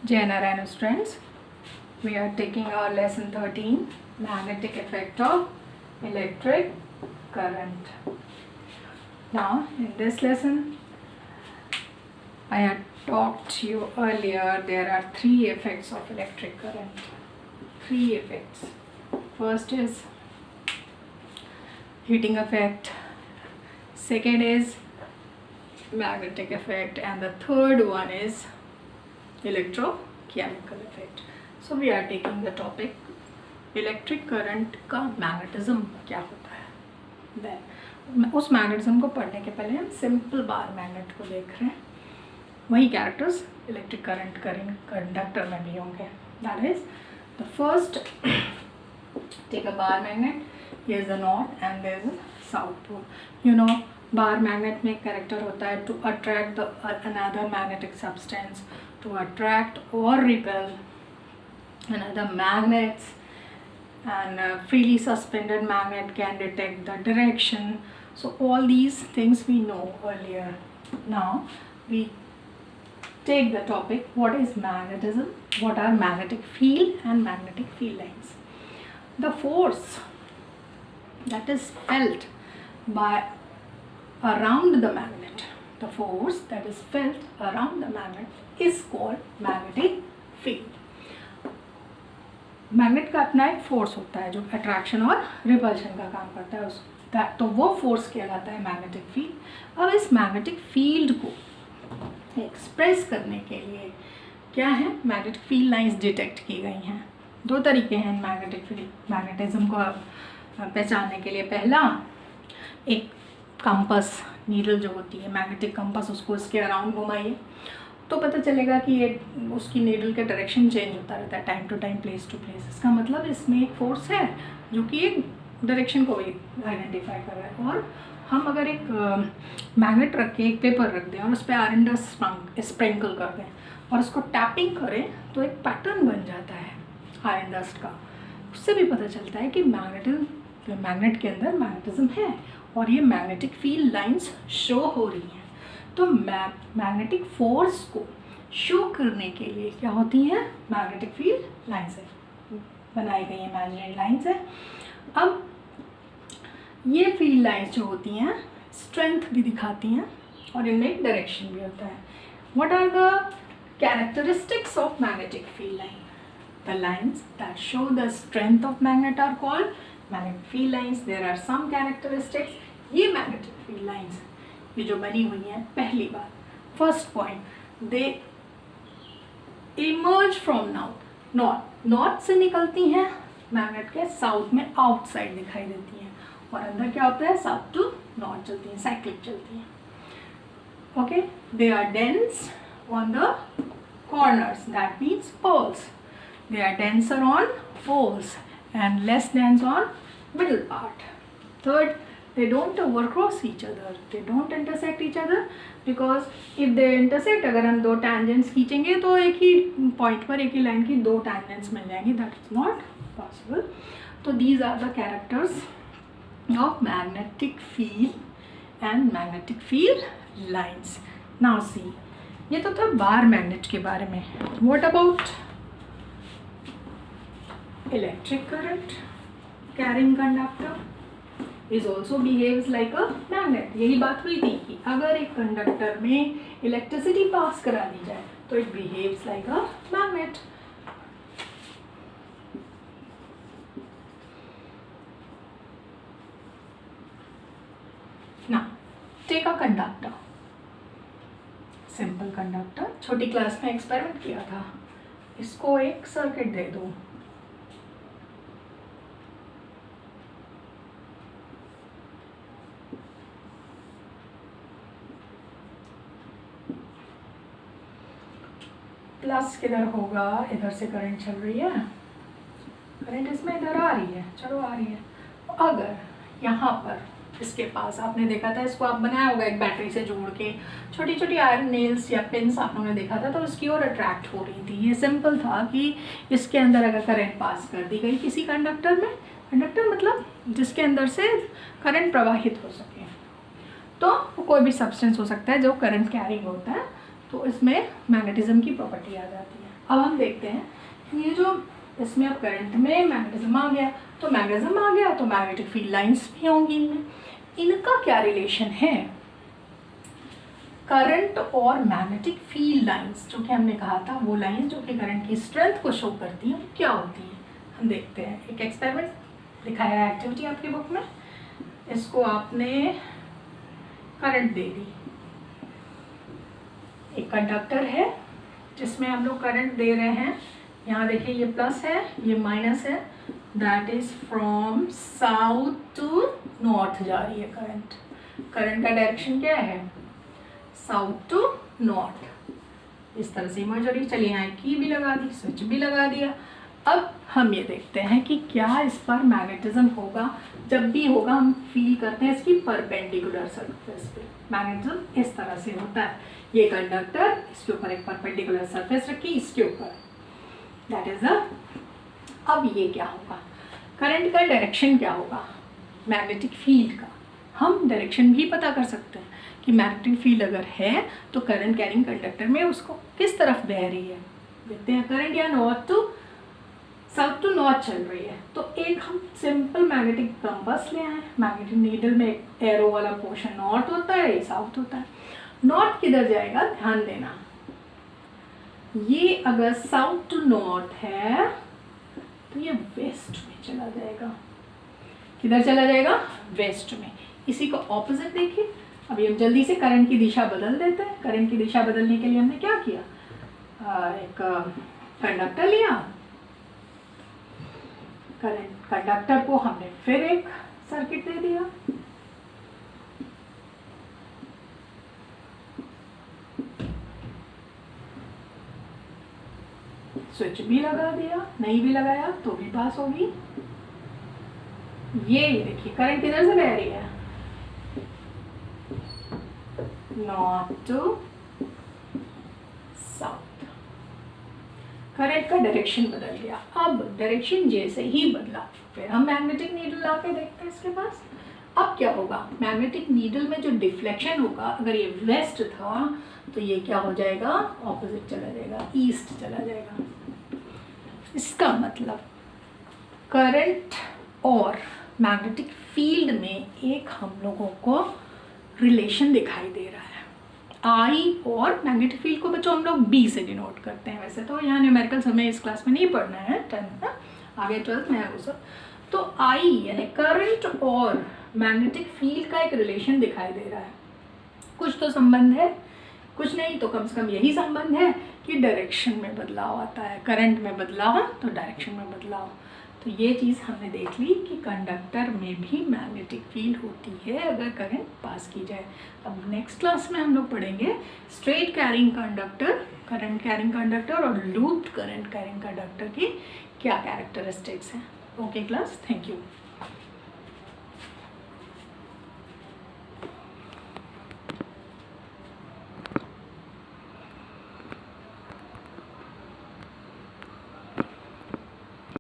JNRN students, we are taking our lesson 13, magnetic effect of electric current. Now in this lesson, I had talked to you earlier, there are three effects of electric current. Three effects. First is heating effect, second is magnetic effect, and the third one is electrochemical effect. So we are taking the topic electric current का magnetism क्या होता है। Then उस magnetism को पढ़ने के पहले हम सिंपल बार मैग्नेट को देख रहे हैं। वही कैरेक्टर्स इलेक्ट्रिक करंट कंडक्टर में भी होंगे। That is the first, take a bar magnet, here is the north and there is a south pole. You know bar magnet में एक कैरेक्टर होता है to attract the another magnetic substance, to attract or repel another magnets, and freely suspended magnet can detect the direction. So all these things we know earlier. Now we take the topic, what is magnetism, what are magnetic field and magnetic field lines. The force that is felt by around the magnet, the force that is felt around the magnet is called magnetic field. Magnet का अपना एक force होता है जो attraction और repulsion का काम करता है, तो वो फोर्स कहलाता है मैग्नेटिक फील्ड। अब इस मैग्नेटिक फील्ड को एक्सप्रेस करने के लिए क्या है, मैग्नेटिक फील्ड लाइंस डिटेक्ट की गई हैं। दो तरीके हैं मैग्नेटिक फील्ड मैग्नेटिज्म को पहचानने के लिए। पहला, एक कंपास नीडल जो होती है, मैग्नेटिक कंपास, उसको इसके अराउंड घुमाइए तो पता चलेगा कि ये उसकी नीडल का डायरेक्शन चेंज होता रहता है time to time, place to place. इसका मतलब इसमें एक फोर्स है जो कि एक डायरेक्शन को भी आइडेंटिफाई कर रहा है। और हम अगर एक मैग्नेट रख के एक पेपर रख दें और उस पर आयरन डस्ट स्प्रिंकल कर दें और उसको टैपिंग करें तो एक पैटर्न बन जाता है आयरन डस्ट का। उससे भी पता चलता है कि मैग्नेट के अंदर मैग्नेटिज्म है और ये मैग्नेटिक फील्ड लाइंस शो हो रही हैं। तो मैग्नेटिक फोर्स को शो करने के लिए क्या होती हैं, मैग्नेटिक फील्ड लाइंस है, बनाई गई इमेजिनरी लाइंस है। अब ये फील्ड लाइंस जो होती हैं स्ट्रेंथ भी दिखाती हैं और इनमें एक डायरेक्शन भी होता है। What are the characteristics of magnetic field line? The lines that show the strength of magnet are called magnetic field lines. There are some characteristics. ये मैग्नेटिक फील्ड लाइंस ये जो बनी हुई हैं, पहली बात, first point, they emerge from north से निकलती हैं, मैग्नेट के साउथ में आउटसाइड दिखाई देती हैं, और अंदर क्या होता है, साउथ टू नॉर्थ चलती हैं, साइक्लिक चलती हैं। Okay, they are dense on the corners, that means poles. They are denser on poles and less dense on middle part. Third, they don't overcross each other, they don't intersect each other, because if they intersect, अगर हम दो tangents खींचेंगे तो एक ही point पर एक ही line की दो tangents मिल जाएंगी, that is not possible. तो these are the characters of magnetic field and magnetic field lines. Now see, ये तो था बार मैग्नेट के बारे में। What about electric current carrying conductor is also behaves like a magnet? यही बात हुई थी कि अगर एक कंडक्टर में इलेक्ट्रिसिटी पास करा दी जाए तो it behaves like a magnet. Now take a conductor, simple conductor, छोटी क्लास में एक्सपेरिमेंट किया था। इसको एक सर्किट दे दो, प्लस किधर होगा, इधर से करंट चल रही है, करंट इसमें इधर आ रही है, चलो आ रही है। अगर यहाँ पर इसके पास, आपने देखा था इसको आप बनाया होगा एक बैटरी से जोड़ के, छोटी छोटी आयरन नेल्स या पिन्स आप लोगों ने देखा था, तो इसकी ओर अट्रैक्ट हो रही थी। ये सिंपल था कि इसके अंदर अगर करंट पास कर दी गई किसी कंडक्टर में, कंडक्टर मतलब जिसके अंदर से करंट प्रवाहित हो सके, तो कोई भी सब्सटेंस हो सकता है जो करंट कैरिंग होता है, तो इसमें मैग्नेटिज्म की प्रॉपर्टी आ जाती है। अब हम देखते हैं कि ये जो इसमें अब करंट में मैग्नेटिज्म आ गया, तो मैग्नेटिज्म आ गया तो मैग्नेटिक फील्ड लाइंस भी होंगी इनमें। इनका क्या रिलेशन है? करंट और मैग्नेटिक फील्ड लाइंस, जो कि हमने कहा था वो लाइंस जो कि करंट की स्ट्रेंथ को शो करती हैं, क्या होती हैं हम देखते हैं। एक एक्सपेरिमेंट दिखाया है एक्टिविटी आपकी बुक में, इसको आपने करंट दे दी, एक कंडक्टर है जिसमें हम लोग करंट दे रहे हैं, यहाँ देखिए ये प्लस है ये माइनस है, that is from south to north जा रही है करंट। करंट का डायरेक्शन क्या है? South to north. इस तरह से मूव हो रही। चलिए यहाँ की भी लगा दी, स्विच भी लगा दिया। अब हम ये देखते हैं कि क्या इस पर मैग्नेटिज्म होगा। जब भी होगा हम फील करते हैं इसकी परपेंडिकुलर सरफेस पे। मैग्नेटिज्म इस तरह से होता है, ये कंडक्टर इसके ऊपर एक परपेंडिकुलर सरफेस रखी, इसके ऊपर, दैट इज द। अब ये क्या होगा? करंट का डायरेक्शन क्या होगा? मैग्नेटिक फील्ड का हम डायरेक्शन भी पता कर सकते हैं कि मैग्नेटिक फील्ड अगर है तो करंट कैरिंग कंडक्टर में उसको किस तरफ बह रही है। देखते हैं करंट या north to south to north चल रही है, तो एक हम सिंपल मैग्नेटिक कंपास ले आए। मैग्नेटिक नीडल में एक एरो वाला पोर्शन नॉर्थ होता है, ये साउथ होता है। नॉर्थ किधर जाएगा ध्यान देना, ये अगर साउथ टू नॉर्थ है तो ये वेस्ट में चला जाएगा। किधर चला जाएगा? वेस्ट में। इसी को ऑपोजिट देखिए। अभी हम जल्दी से करंट की दिशा बदल देते हैं। करंट की दिशा बदलने के लिए हमने क्या किया, एक कंडक्टर लिया, करंट कंडक्टर को हमने फिर एक सर्किट दे दिया, स्विच भी लगा दिया, नहीं भी लगाया तो भी पास होगी। ये देखिए करंट किधर से बह रही है? North to south. करंट का डायरेक्शन बदल गया। अब डायरेक्शन जैसे ही बदला फिर हम मैग्नेटिक नीडल ला के देखते हैं इसके पास। अब क्या होगा? मैग्नेटिक नीडल में जो डिफ्लेक्शन होगा, अगर ये वेस्ट था तो ये क्या हो जाएगा? ऑपोजिट चला जाएगा, ईस्ट चला जाएगा। इसका मतलब करंट और मैग्नेटिक फील्ड में एक हम लोगों को रिलेशन दिखाई दे रहा है। आई और मैग्नेटिक फील्ड को बच्चों हम लोग बी से डिनोट करते हैं। वैसे तो यहाँ न्यूमेरिकल्स हमें इस क्लास में नहीं पढ़ना है, 10th में, आगे 12th में है वो सब। तो आई यानी करंट और मैग्नेटिक फील्ड का एक रिलेशन दिखाई दे रहा है। कुछ तो संबंध है, कुछ नहीं तो कम से कम यही संबंध है कि डायरेक्शन में बदलाव आता है। करंट में बदलाव तो डायरेक्शन में बदलाव। तो ये चीज़ हमने देख ली कि कंडक्टर में भी मैग्नेटिक फील्ड होती है अगर करंट पास की जाए। अब नेक्स्ट क्लास में हम लोग पढ़ेंगे straight carrying conductor, current carrying conductor और लूप्ड करंट कैरिंग कंडक्टर की क्या कैरेक्टरिस्टिक्स हैं। Okay class, thank you.